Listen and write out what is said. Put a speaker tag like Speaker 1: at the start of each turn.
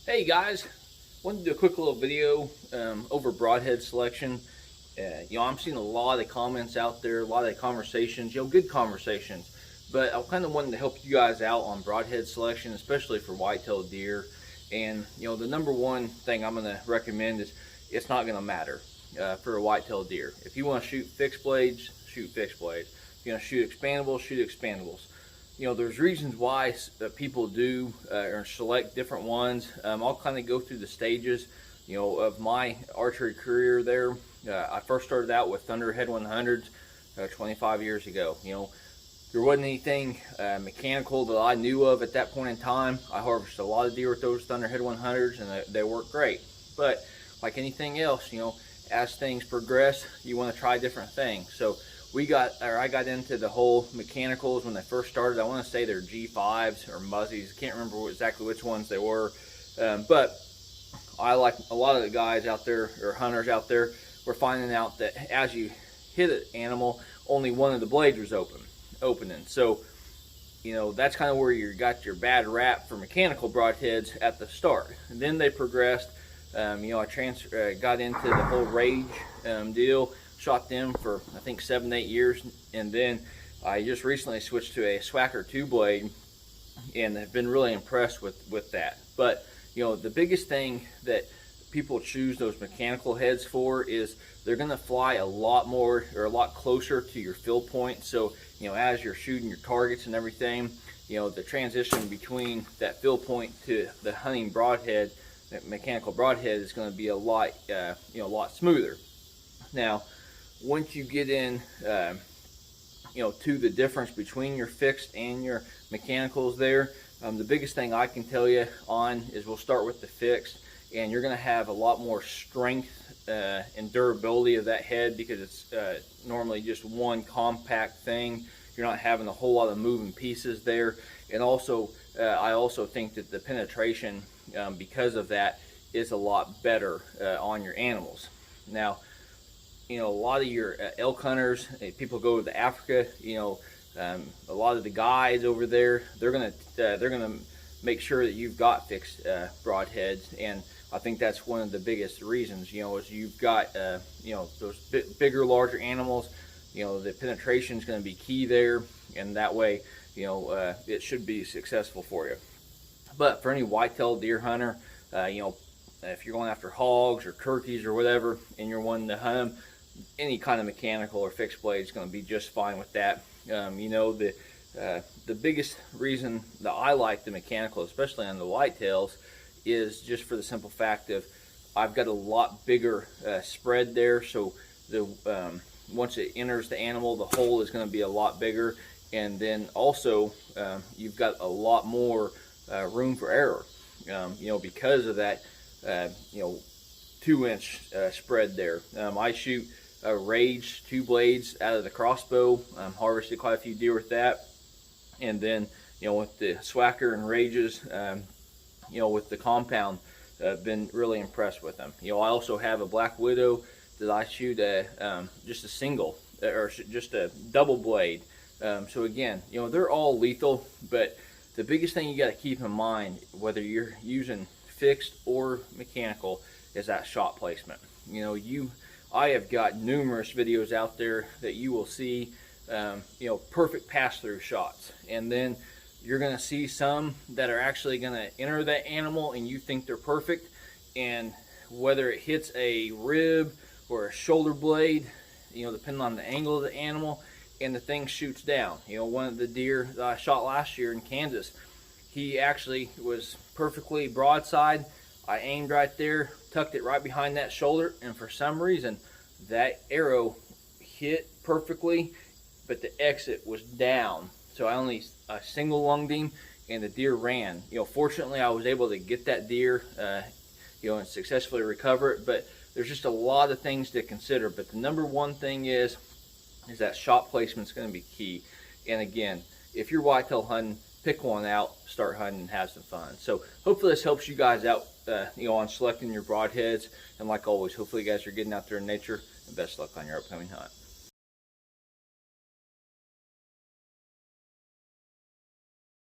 Speaker 1: Hey guys, wanted to do a quick little video over broadhead selection. I'm seeing a lot of comments out there, a lot of conversations, good conversations. But I kind of wanted to help you guys out on broadhead selection, especially for whitetail deer. And the number one thing I'm going to recommend is it's not going to matter for a whitetail deer. If you want to shoot fixed blades, shoot fixed blades. If you want to shoot expandables, shoot expandables. There's reasons why people do or select different ones. I'll kind of go through the stages, of my archery career there. I first started out with Thunderhead 100s 25 years ago. There wasn't anything mechanical that I knew of at that point in time. I harvested a lot of deer with those Thunderhead 100s, and they work great. But like anything else, as things progress, you want to try different things. So I got into the whole mechanicals when they first started. I want to say they're G5s or Muzzies. Can't remember exactly which ones they were. But I, like a lot of the guys out there or hunters out there, were finding out that as you hit an animal, only one of the blades was opening. So, that's kind of where you got your bad rap for mechanical broadheads at the start. And then they progressed. I got into the whole rage deal. Shot them for I think 7-8 years, and then I just recently switched to a Swacker 2 blade and have been really impressed with that. But the biggest thing that people choose those mechanical heads for is they're going to fly a lot more or a lot closer to your fill point. So as you're shooting your targets and everything, the transition between that fill point to the hunting broadhead, that mechanical broadhead, is going to be a lot smoother. Now, once you get in, to the difference between your fixed and your mechanicals there, the biggest thing I can tell you on is we'll start with the fixed, and you're going to have a lot more strength and durability of that head because it's normally just one compact thing. You're not having a whole lot of moving pieces there. And also, I also think that the penetration, because of that, is a lot better on your animals. Now, a lot of your elk hunters, people go to Africa, a lot of the guys over there, they're gonna make sure that you've got fixed broadheads, and I think that's one of the biggest reasons, is you've got those bigger, larger animals. The penetration is going to be key there, and that way, it should be successful for you. But for any whitetail deer hunter, if you're going after hogs or turkeys or whatever, and you're wanting to hunt them, any kind of mechanical or fixed blade is going to be just fine with that. The biggest reason that I like the mechanical, especially on the whitetails, is just for the simple fact of I've got a lot bigger spread there. So once it enters the animal, the hole is going to be a lot bigger, and then also you've got a lot more room for error. Because of that, 2-inch spread there. I shoot Rage 2 blades out of the crossbow. Harvested quite a few deer with that, and then with the Swacker and Rages, with the compound, been really impressed with them. I also have a Black Widow that I shoot just a single or just a double blade. So again, they're all lethal, but the biggest thing you got to keep in mind, whether you're using fixed or mechanical, is that shot placement. I have got numerous videos out there that you will see, perfect pass-through shots, and then you're going to see some that are actually going to enter that animal and you think they're perfect, and whether it hits a rib or a shoulder blade, depending on the angle of the animal, and the thing shoots down. One of the deer that I shot last year in Kansas, he actually was perfectly broadside. I aimed right there, tucked it right behind that shoulder, and for some reason that arrow hit perfectly, but the exit was down. So I only single lunged him, and the deer ran. Fortunately, I was able to get that deer, and successfully recover it. But there's just a lot of things to consider. But the number one thing is that shot placement is going to be key. And again, if you're whitetail hunting, pick one out, start hunting, and have some fun. So hopefully this helps you guys out, on selecting your broadheads. And like always, hopefully you guys are getting out there in nature, and best luck on your upcoming hunt.